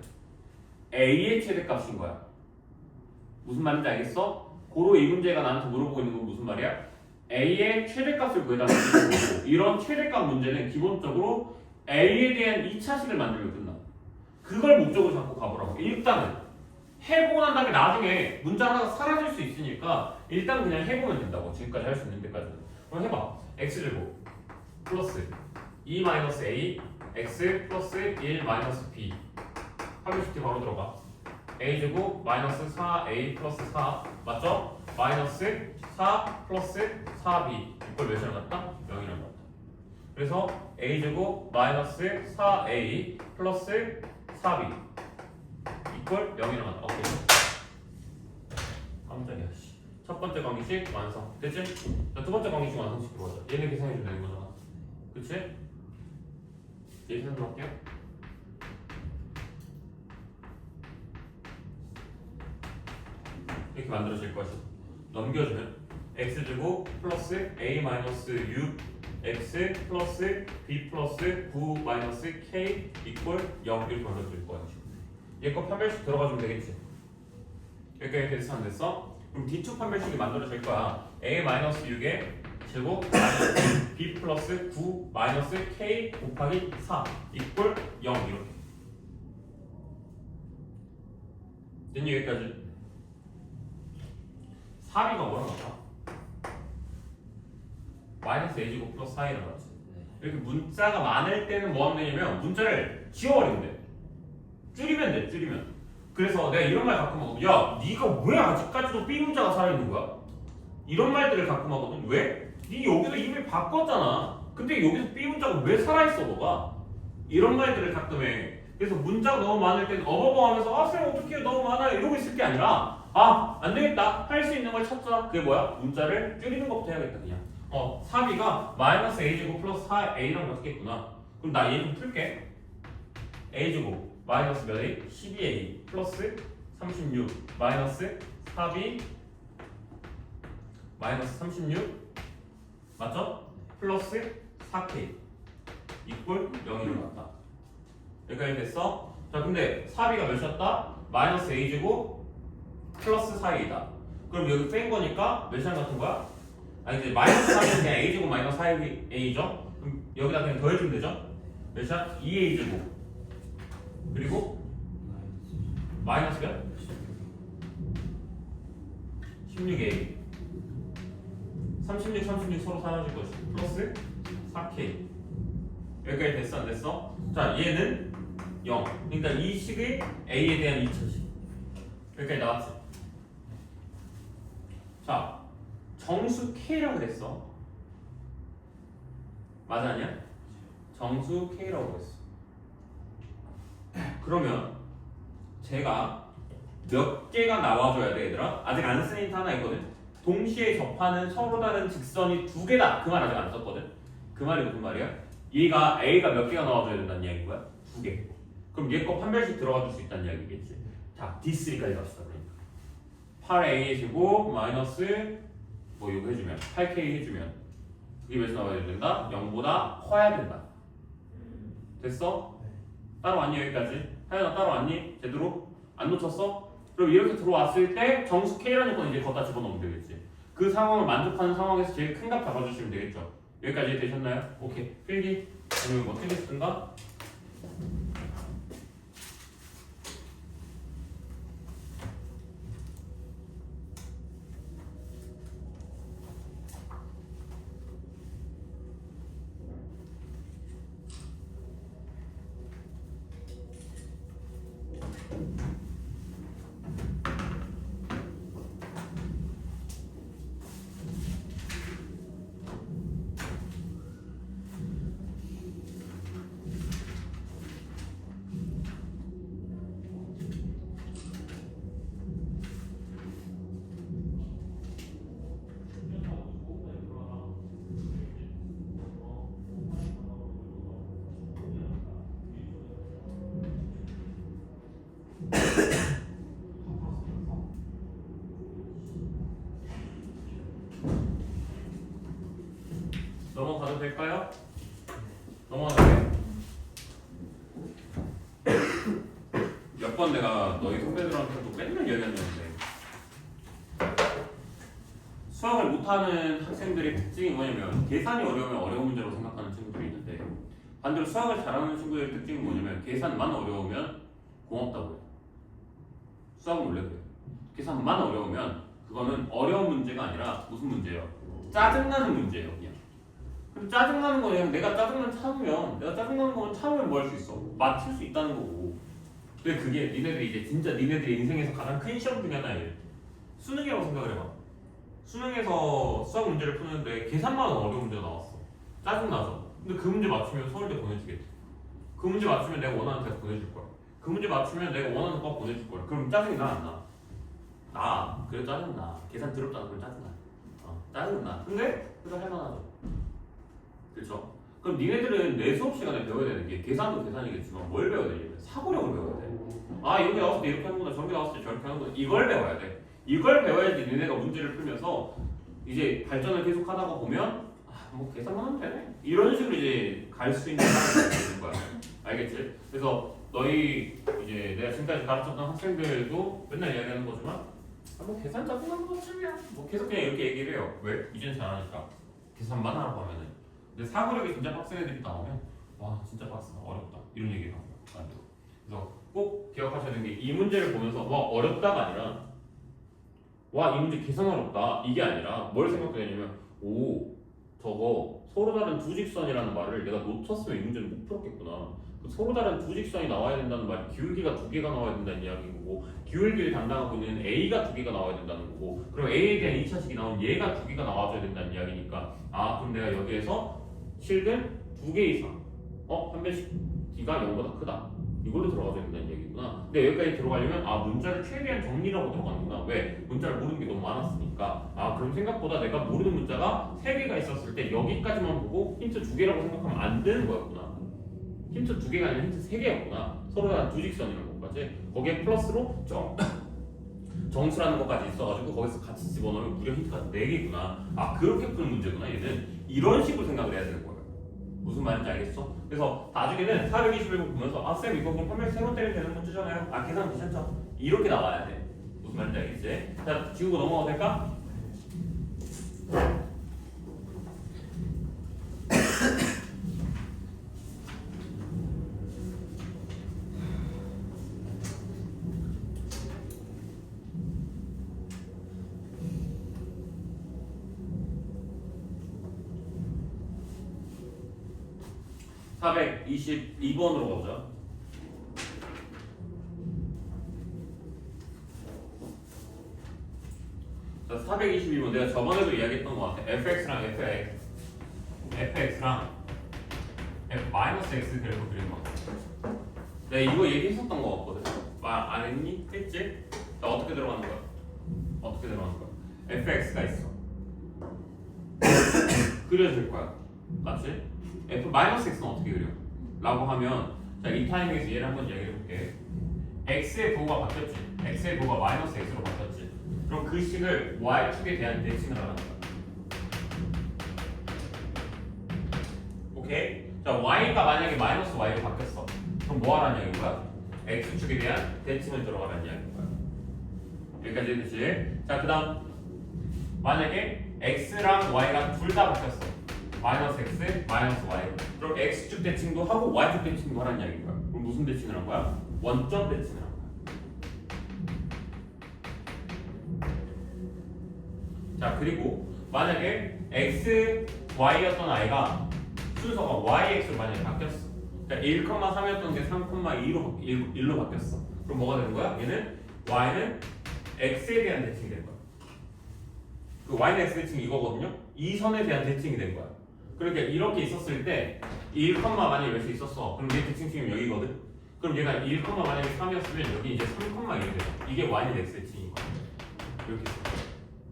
A의 최대값인 거야. 무슨 말인지 알겠어? 고로 이 문제가 나한테 물어보고 있는 건 무슨 말이야? A의 최대값을 구해달라는 거고 이런 최대값 문제는 기본적으로 A에 대한 2차식을 만들면 끝나. 그걸 목적으로 잡고 가보라고. 일단은 해보고 난 다음에 나중에 문제 하나가 사라질 수 있으니까 일단 그냥 해보면 된다고. 지금까지 할 수 있는 데까지는. 그럼 해봐. x제곱 플러스 2 마이너스 a x 플러스 1 마이너스 b 합의식티 바로 들어가. a제곱 마이너스 4a 플러스 4 맞죠? 마이너스 4 플러스 4b 이걸 몇이랑 같다? 0이랑 같다. 그래서 a제곱 마이너스 4a 플러스 4b 이걸 0이랑 같다. 오케이. 깜짝이야. 첫 번째 관계식 완성. 됐지? 자, 두 번째 관계식 완성식 들어가자. 얘네 계산해주면 되는 거잖아. 그치? 얘 계산 들어갈게요. 이렇게 만들어질 것이. 넘겨주면 x제곱 플러스 a 마이너스 6 x 플러스 b 플러스 9 마이너스 k 이퀄 0 이렇게 만들어질 거야. 얘 거 판별식 들어가주면 되겠지. 여기까지 됐어 안 됐어? 그럼 D2 판별식이 만들어질 거야. a 마이너스 6의 제곱 마이너스 b 플러스 9 마이너스 k 곱하기 4 이퀄 0 이렇게. 됐니 여기까지? 4b가 뭐랑 같아? 마이너스 a제곱 플러스 4이랑 같지. 이렇게 문자가 많을 때는 뭐 하면 되냐면 문자를 지워버리면 돼. 줄이면 돼, 줄이면. 그래서 내가 이런 말 가끔 하거든. 야, 네가 왜 아직까지도 B 문자가 살아있는 거야? 이런 말들을 가끔 하거든. 왜? 네 여기서 이미 바꿨잖아. 근데 여기서 B 문자가 왜 살아있어, 너가? 이런 말들을 가끔 해. 그래서 문자가 너무 많을 때는 어버버 하면서 아, 쌤 어떡해요, 너무 많아요. 이러고 있을 게 아니라 아, 안 되겠다. 할 수 있는 걸 찾자. 그게 뭐야? 문자를 줄이는 것부터 해야겠다, 그냥. 4b가 마이너스 a제곱 플러스 4a랑 같겠구나. 그럼 나 얘 좀 풀게. a제곱 마이너스 몇 a? 12a 플러스 36 마이너스 4b 마이너스 36 맞죠? 플러스 4k 이꼴 0이 나왔다. 여기까지 됐어? 자 근데 4b가 몇이었다? 마이너스 a제곱 플러스 4a다. 그럼 여기 뺀 거니까 몇이랑 같은 거야? 아니 이제 마이너스 4는 그냥 a제곱 마이너스 4a죠? 그럼 여기다 그냥 더해주면 되죠? 몇이야? 2a제곱 그리고 마이너스 몇? 16a 36 서로 사라질 것이 플러스 4k 여기까지 됐어 안 됐어? 자 얘는 0 그러니까 이 식의 a에 대한 2차식 여기까지 나왔지? 자 정수 k라고 그랬어 맞아 아니야? 정수 k라고 그랬어 그러면 제가 몇 개가 나와줘야 돼 얘들아? 아직 안 쓴 힌트 하나 있거든? 동시에 접하는 서로 다른 직선이 두 개다 그 말 아직 안 썼거든? 그 말이 무슨 말이야? 얘가 A가 몇 개가 나와줘야 된다는 이야기인 거야? 두 개 그럼 얘 거 판별식 들어가 줄 수 있다는 이야기겠지 자 D3까지 갑시다 그러니까 8A 제곱 마이너스 뭐 이거 해주면 8K 해주면 그게 몇 나와야 된다? 0보다 커야 된다 됐어? 따라왔니 여기까지? 하연아 따라왔니? 제대로? 안 놓쳤어? 그럼 이렇게 들어왔을 때 정수 K라는 건 이제 걷다 집어넣으면 되겠지 그 상황을 만족하는 상황에서 제일 큰 값 잡아주시면 되겠죠 여기까지 되셨나요? 오케이 필기 아니면 뭐 틀리 쓰든가 넘어가도 될까요? 넘어가도 돼? 몇 번 내가 너희 선배들한테도 맨날 얘기했는데 수학을 못하는 학생들의 특징이 뭐냐면 계산이 어려우면 어려운 문제로 생각하는 친구들이 있는데 반대로 수학을 잘하는 친구들의 특징이 뭐냐면 계산만 어려우면 고맙다고 해요. 수학은 원래 그래요. 계산만 어려우면 그거는 어려운 문제가 아니라 무슨 문제예요? 짜증나는 문제예요 그냥. 그럼 짜증나는 거는 내가 짜증나는 거는 참으면 뭐 할 수 있어? 맞출 수 있다는 거고. 근데 그게 니네들이 이제 진짜 니네들의 인생에서 가장 큰 시험 중에 하나예요. 수능이라고 생각을 해봐. 수능에서 수학 문제를 푸는데 계산만 어려운 문제가 나왔어. 짜증나죠? 근데 그 문제 맞추면 서울대 보내주겠지. 그 문제 맞추면 내가 원하는 데 보내줄 거야. 그 문제 맞추면 내가 원하는 과 보내줄 거야. 그럼 짜증이 나 안 나? 나. 그래 짜증나. 계산 더럽다 그러면 짜증나. 짜증나. 근데 그래도 할만하죠. 그렇죠? 그럼 니네들은 내 수업 시간에 배워야 되는 게 계산도 계산이겠지만 뭘 배워야 되냐면 사고력을 배워야 돼. 아 여기 나왔을 때 이렇게 하는구나 저기 나왔을 때 저렇게 하는구나 이걸 배워야 돼. 이걸 배워야지 니네가 문제를 풀면서 이제 발전을 계속 하다가 보면 뭐 계산만 하면 되네 이런 식으로 이제 갈 수 있는 사람이 되는 거야. 알겠지? 그래서 너희 이제 내가 지금까지 가르쳤던 학생들도 맨날 이야기하는 거지만 뭐 계산 짜증나는 것쯤이야 뭐 계속 그냥 이렇게 얘기를 해요. 왜? 이제는 잘하니까 계산만 하라고 하면은. 근데 사고력이 진짜 빡센 애들이 나오면 와 진짜 빡세다 어렵다 이런 얘기를 하고 그래서 꼭 기억하셔야 되는 게 이 문제를 보면서 와 어렵다가 아니라 와 이 문제 계산 어렵다 이게 아니라 뭘 생각하냐면 오 저거 서로 다른 두 직선이라는 말을 내가 놓쳤으면 이 문제는 못 풀었겠구나. 그 서로 다른 두 직선이 나와야 된다는 말이 기울기가 두 개가 나와야 된다는 이야기인 거고 기울기를 담당하고 있는 A가 두 개가 나와야 된다는 거고 그럼 A에 대한 2차식이 나오면 얘가 두 개가 나와줘야 된다는 이야기니까 아 그럼 내가 여기에서 실근 두 개 이상 한 배씩 D가 0보다 크다 이걸로 들어가줘야 된다는 얘기구나. 근데 여기까지 들어가려면 아 문자를 최대한 정리하고 들어가는구나. 왜? 문자를 모르는 게 너무 많았으니까. 아 그럼 생각보다 내가 모르는 문자가 3개가 있었을 때 여기까지만 보고 힌트 2개라고 생각하면 안 되는 거였구나. 힌트 2개가 아니라 힌트 3개였구나. 서로 다른 두 직선이라는 것까지. 거기에 플러스로 정수라는 것까지 있어가지고 거기서 같이 집어넣으면 무려 힌트가 4개구나. 아 그렇게 푸는 문제구나. 얘는 이런 식으로 생각을 해야 되는 거예요. 무슨 말인지 알겠어? 그래서 나중에는 421번 보면서 아 쌤 이거 그럼 3번 때리면 되는 문제잖아요. 아 계산 괜찮죠? 이렇게 나와야 돼. 무슨 말인지 알겠지? 자 지우고 넘어가도 될까? (422번으로) 가보자. 자, 422번 내가 저번에도 이야기했던 것 같아. fx랑 fx랑 f-x 그래프 그리는 거. 내가 이거 얘기했었던 거 같거든. 말 안 했니? 했지? 자, 어떻게 들어가는 거야? 어떻게 들어가는 거야? fx가 있어. 그려질 거야. 맞지? f-x는 어떻게 그려? 라고 하면 자, 이 타이밍에서 얘를 한번 이야기해 볼게. x의 부호가 바뀌었지. x의 부호가 마이너스 x로 바뀌었지. 그럼 그 식을 y축에 대한 대칭을 하는 거야. 오케이? 자, y가 만약에 마이너스 y로 바뀌었어. 그럼 뭐 하라는 이야기인 거야? x축에 대한 대칭을 들어가라는 이야기인 거야. 여기까지 됐지? 자, 그 다음 만약에 x랑 y가 둘 다 바뀌었어. 마이너스 x, 마이너스 y. 그럼 x축 대칭도 하고 y축 대칭도 하라는 이야기인 거야. 그럼 무슨 대칭을 한 거야? 원점 대칭을 한 거야. 자, 그리고 만약에 x, y였던 i가 순서가 yx로 만약에 바뀌었어. 그러니까 1,3였던 게 3,2로 바뀌었어. 그럼 뭐가 되는 거야? 얘는 y는 x에 대한 대칭이 된 거야. 그 y는 x 대칭이 이거거든요. 이 선에 대한 대칭이 된 거야. 그러니까 이렇게 있었을 때 1, 만약에 몇이 있었어. 그럼 얘 대칭 지금 여기거든. 그럼 얘가 1, 만약에 3이었으면 여기 이제 3,1이 돼. 이게 y는 x 대칭인 거야. 이렇게 있어.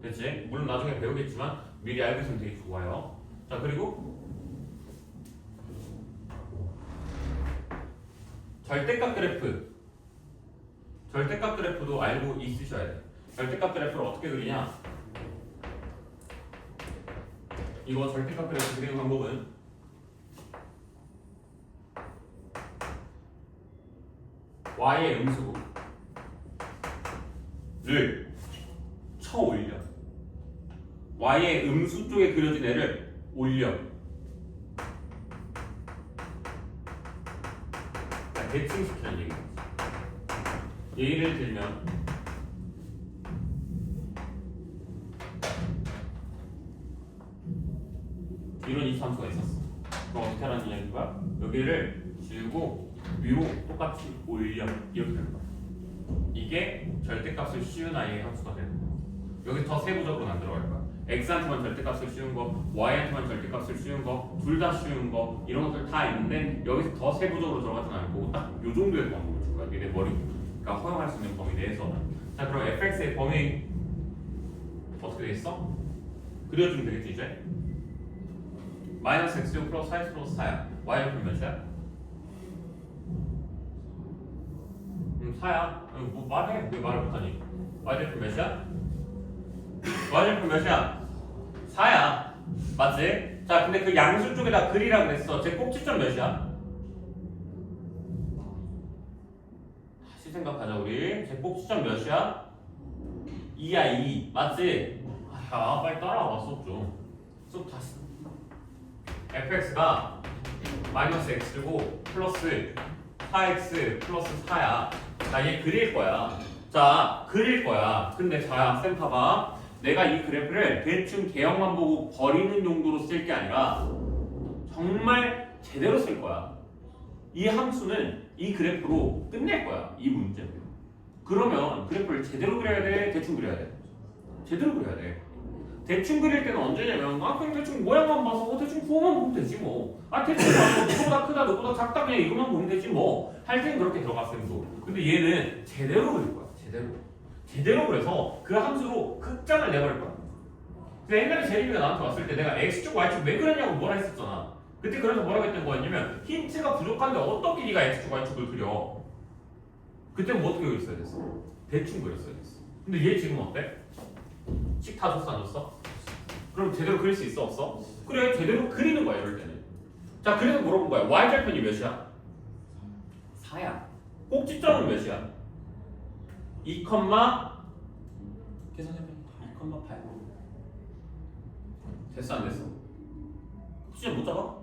됐지? 물론 나중에 배우겠지만 미리 알고 있으면 되게 좋아요. 자, 그리고 절대값 그래프. 절대값 그래프도 알고 있으셔야 돼. 절대값 그래프를 어떻게 그리냐? 이거 절대값 그래프 그리는 방법은 y의 음수를 쳐 올려. y의 음수 쪽에 그려진 애를 올려. 대칭시키는 얘기지. 예를 들면 이런 이수함수가 있었어. 그럼 어떻게 하라는 이야기인가? 여기를 지우고 위로 똑같이 올려. 이렇게 되는 거야. 이게 절대값을 씌운 i의 함수가 되는 거야. 여기 더 세부적으로는 안 들어갈 거야. x한테만 절대값을 씌운 거, y한테만 절대값을 씌운 거, 둘 다 씌운 거 이런 것들 다 있는데 여기서 더 세부적으로 들어가진 않고 딱 요 정도의 방법을 줄 거야. 이게 내 머리가 허용할 수 있는 범위 내에서. 자, 그럼 fx의 범위 어떻게 돼 있어? 그려주면 되겠지 이제? 마이너스 x 플러스 4x 플러스 4야. y는 몇이야? 4야. 뭐 말해. 왜 말을 못하니? y는 몇이야? y는 몇이야? 4야. 맞지? 자, 근데 그 양수 쪽에다 그리라 그랬어. 제 꼭지점 몇이야? 다시 생각하자 우리. 제 꼭지점 몇이야? 2야 2. 맞지? 아, 빨리 따라와 수업 좀. 수업 다시. fx가 마이너스 x고 플러스 4x 플러스 4야. 나 얘 그릴 거야. 자, 그릴 거야. 근데 자, 쌤 봐봐. 내가 이 그래프를 대충 개형만 보고 버리는 용도로 쓸 게 아니라 정말 제대로 쓸 거야. 이 함수는 이 그래프로 끝낼 거야. 이 문제를. 그러면 그래프를 제대로 그려야 돼? 대충 그려야 돼? 제대로 그려야 돼. 대충 그릴 때는 언제냐면 그냥 대충 모양만 봐서 대충 구호만 보면 되지 뭐. 대충 봐서 누구보다 크다 누구보다 작다 그냥 이것만 보면 되지 뭐. 할 때는 그렇게 들어갔어요. 근데 얘는 제대로 그릴 거야. 제대로 그래서 그 함수로 극장을 내버릴 거야. 근데 옛날에 제리미가 나한테 왔을 때 내가 X축 Y축 왜 그랬냐고 뭐라 했었잖아. 그때 그래서 뭐라고 했던 거였냐면 힌트가 부족한데 어떻게 네가 X축 Y축을 그려. 그때는 뭐 어떻게 그렸어야 됐어? 대충 그렸어야 됐어. 근데 얘 지금 어때? 식 다 줬어 안 줬어? 그럼 제대로 그릴 수 있어 없어? 그래 제대로 그리는 거야 이럴 때는. 자 그래서 물어본 거야. Y절편이 몇이야? 4야. 꼭지점은 몇이야? 2, 계산해봐. 2,8. 됐어 안 됐어? 꼭지점 못 잡아?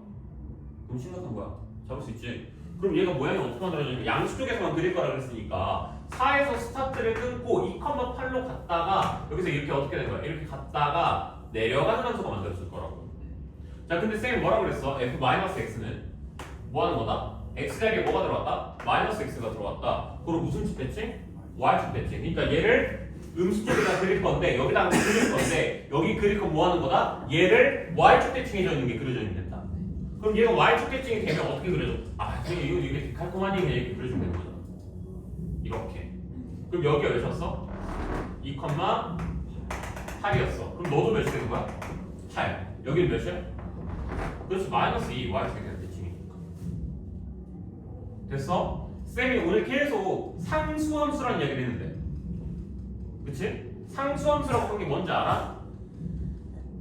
너무 심각한 거야. 잡을 수 있지. 그럼 얘가 모양이 어떻게 만들어지냐면 양수 쪽에서만 그릴 거라 그랬으니까 4에서 스타트를 끊고 2,8로 갔다가 여기서 이렇게 어떻게 된 거야? 이렇게 갔다가 내려가는 함수가 만들어질 거라고. 자 근데 쌤이 뭐라 그랬어? f-x는 뭐 하는 거다? x 자리에 뭐가 들어왔다? 마이너스 x가 들어왔다. 그럼 무슨 식 됐지? y축 됐지. 그러니까 얘를 음수 쪽에다 그릴 건데 여기다 그릴 건데 여기 그릴 건 뭐 하는 거다? 얘를 y축 대칭해져 있는 게 그려져 있는 된다. 그럼 얘가 y축 대칭이 되면 어떻게 그려져? 그냥 이게 칼코마니 그냥 이렇게 그려주면 되는 거잖아. 이렇게. 그럼 여기가 몇이었어? 2,8이었어. 그럼 너도 몇이 되는 거야? 8. 여기는 몇이야? 그렇지 마이너스 2 y축이 되는 대칭이니까. 됐어? 쌤이 오늘 계속 상수함수라는 이야기를 했는데 그치? 상수함수라고 한 게 뭔지 알아?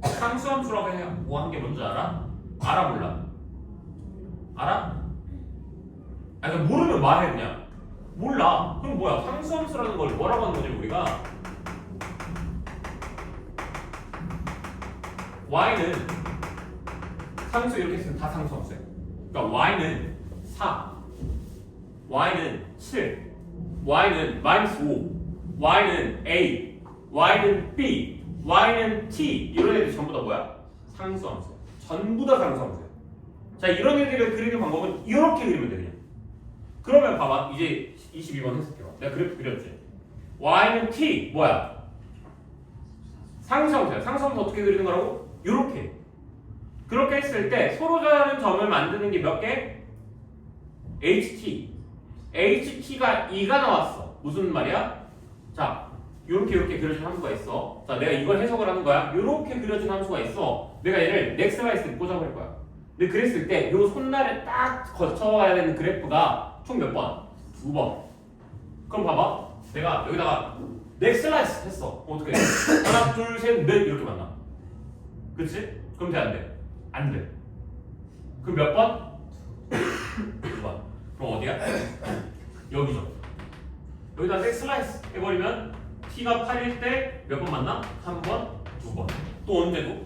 상수함수라고 해야 뭐 한 게 뭔지 알아? 알아 몰라? 알아? 그러니까 모르면 말해 그냥. 몰라. 그럼 뭐야? 상수함수라는 걸 뭐라고 하는 거지 우리가? y는 상수 이렇게 쓰면 다 상수함수야. 그러니까 y는 4, y는 7, y는 마이너스 5, y는 a, y는 b, y는 t 이런 애들이 전부 다 뭐야? 상수함수. 전부 다 상수함수야. 자 이런 애들을 그리는 방법은 이렇게 그리면 돼 그냥. 그러면 봐봐 이제 22번 해석해봐. 내가 그래프 그렸지. y는 t 뭐야? 상수함수야. 상수함수 어떻게 그리는 거라고? 이렇게. 그렇게 했을 때 서로 다른 점을 만드는 게 몇 개? ht. ht가 2가 나왔어. 무슨 말이야? 자 이렇게 그려진 함수가 있어. 자 내가 이걸 해석을 하는 거야. 이렇게 그려진 함수가 있어. 내가 얘를 넥슬라이스에 꽂아버릴 거야. 근데 그랬을 때 이 손날을 딱 거쳐가야 되는 그래프가 총 몇 번? 2번. 그럼 봐봐. 내가 여기다가 넥슬라이스 했어. 어떻게 해? 하나, 둘, 셋, 넷 이렇게 만나. 그치? 그럼 돼 안 돼? 안 돼. 그럼 몇 번? 2번. 그럼 어디야? 여기죠. 여기다 넥슬라이스 해버리면 t가 8일 때 몇 번 만나? 3번, 2번. 또 언제도?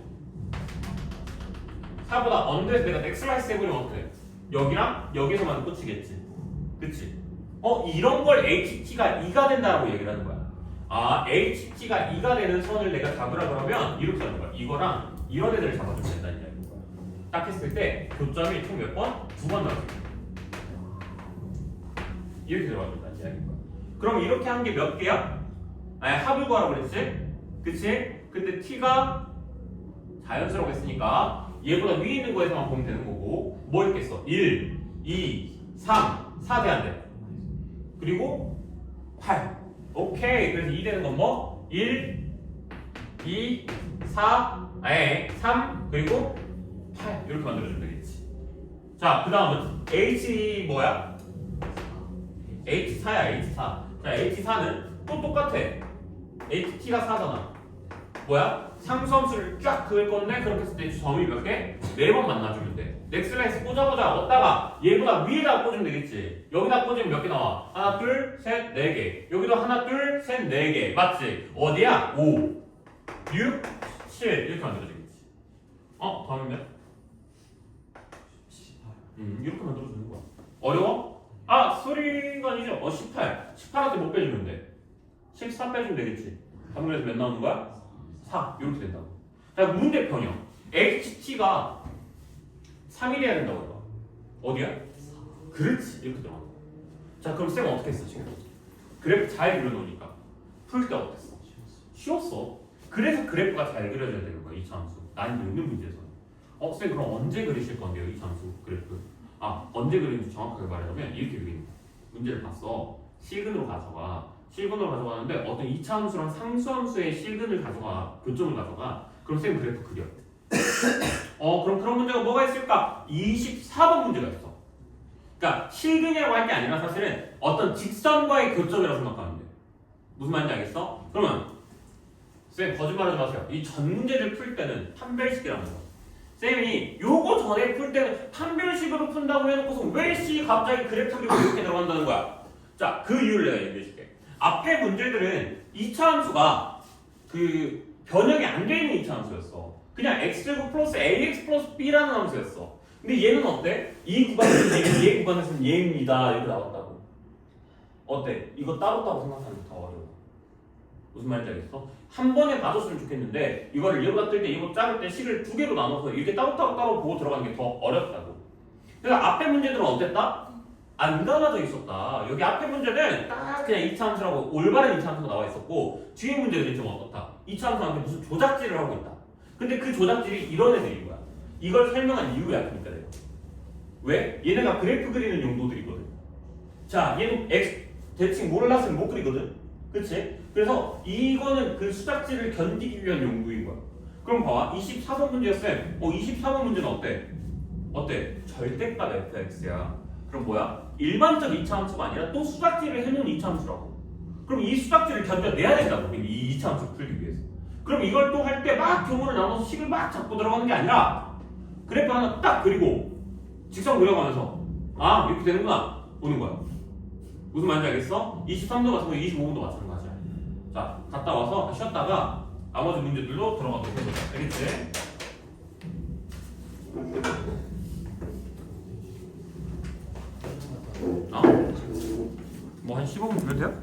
4보다 언제에서 내가 넥슬라이스 해버리면 어떻게 돼? 여기랑 여기서만 끝이겠지. 그치? 이런 걸 HT가 2가 된다라고 얘기를 하는 거야. HT가 2가 되는 선을 내가 잡으라 그러면 이렇게 하는 거야. 이거랑 이런 애들을 잡아주면 된다는 이야기인 거야. 딱 했을 때 교점이 총 몇 번? 2번 나오게 돼. 이렇게 들어가준다는 이야기인 거야. 그럼 이렇게 한 게 몇 개야? 합을 구하라고 그랬지? 그치? 근데 t가 자연스럽게 했으니까 얘보다 위에 있는 거에서만 보면 되는 거고 뭐 있겠어? 1, 2, 3, 4 돼 안 돼? 그리고 8. 오케이. 그래서 2 되는 건 뭐? 1, 2, 4, 3 그리고 8 이렇게 만들어주면 되겠지. 자, 그 다음은 H 뭐야? H4야, H4. 자, H4는 또 똑같아. HT가 4잖아. 뭐야? 상수함수를 쫙 그을 건데 그렇게 했을 때 점이 몇 개? 4번 만나주면 돼. 넥슬라이스 꽂아보자. 얻다가 얘보다 위에다 꽂으면 되겠지. 여기다 꽂으면 몇 개 나와? 하나, 둘, 셋, 4개. 여기도 하나, 둘, 셋, 4개. 맞지? 어디야? 5, 6, 7 이렇게 만들어지겠지. 더하면 몇? 18. 이렇게 만들어주는 거야. 어려워? 아 소리가 아니죠. 18. 18한테 못 빼주면 돼. 14 빼주면 되겠지. 3분의 1에서 몇 나오는 거야? 4. 이렇게 된다고. 자 문제 변형. HT가 3이 돼야 된다고 해봐. 어디야? 그렇지. 이렇게 들어가. 자 그럼 쌤은 어떻게 했어 지금? 그래프 잘 그려놓으니까 풀 때 어땠어? 쉬웠어. 그래서 그래프가 잘 그려져야 되는 거야 이 함수. 난이도 있는 문제에서는. 쌤 그럼 언제 그리실 건데요 이 함수 그래프? 언제 그리는지 정확하게 말하자면 이렇게 그립니다. 문제를 봤어. 실근으로 가져가. 실근으로 가져가는데 어떤 2차 함수랑 상수함수의 실근을 가져가. 교점을 가져가. 그럼 쌤 그래프 그려. 그럼 그런 문제가 뭐가 있을까? 24번 문제가 있어. 그러니까 실근이라고 할 게 아니라 사실은 어떤 직선과의 교점이라고 생각하면 돼. 무슨 말인지 알겠어? 그러면 쌤 거짓말하지 마세요. 이 전 문제를 풀 때는 판별식이라는 거. 쌤이 요거 전에 풀 때는 판별식으로 푼다고 해놓고서 왜 C 갑자기 그래프 그리고 이렇게 들어간다는 거야? 자, 그 이유를 내가 얘기해 줄게. 앞에 문제들은 2차 함수가 그 변형이 안 돼 있는 2차 함수였어. 그냥 x제곱 플러스 ax 플러스 b라는 함수였어. 근데 얘는 어때? 이 구간에서는 얘 구간에서는 얘입니다. 이렇게 나왔다고. 어때? 이거 따로따로 생각하는 게 더 어려워. 무슨 말인지 알겠어? 한 번에 봐줬으면 좋겠는데 이거를 얘보다 뜰 때 이거 자를 때 식을 두 개로 나눠서 이렇게 따로 보고 들어가는 게 더 어렵다고. 그래서 앞에 문제들은 어땠다? 안 gal라져 있었다. 여기 앞에 문제는 딱 그냥 2차 함수라고 올바른 2차 함수가 나와 있었고 뒤에 문제들이 좀 어떻다? 2차 함수한테 무슨 조작질을 하고 있다. 근데 그 조작질이 이런 애들인 거야. 이걸 설명한 이유야 그러니까 내가. 왜? 얘네가 그래프 그리는 용도들이거든. 자 얘는 x 대칭 몰랐으면 못 그리거든. 그치? 그래서 이거는 그 수작질을 견디기 위한 용도인 거야. 그럼 봐봐 24번 문제였음. 24번 문제는 어때? 절대값 fx야. 그럼 뭐야? 일반적 2차 함수가 아니라 또 수작질을 해놓은 2차 함수라고. 그럼 이 수작질을 견뎌내야 된다고. 이 2차 함수를 풀기 위해서. 그럼 이걸 또 할 때 막 경우를 나눠서 식을 막 잡고 들어가는 게 아니라 그래프 하나 딱 그리고 직선 그려가면서 이렇게 되는구나 보는 거야. 무슨 말인지 알겠어? 23도 마찬가지고 25분도 마찬가지야. 자, 갔다 와서 쉬었다가 나머지 문제들도 들어가도록 해보자. 알겠지? 뭐 한 15분 걸려도 돼요?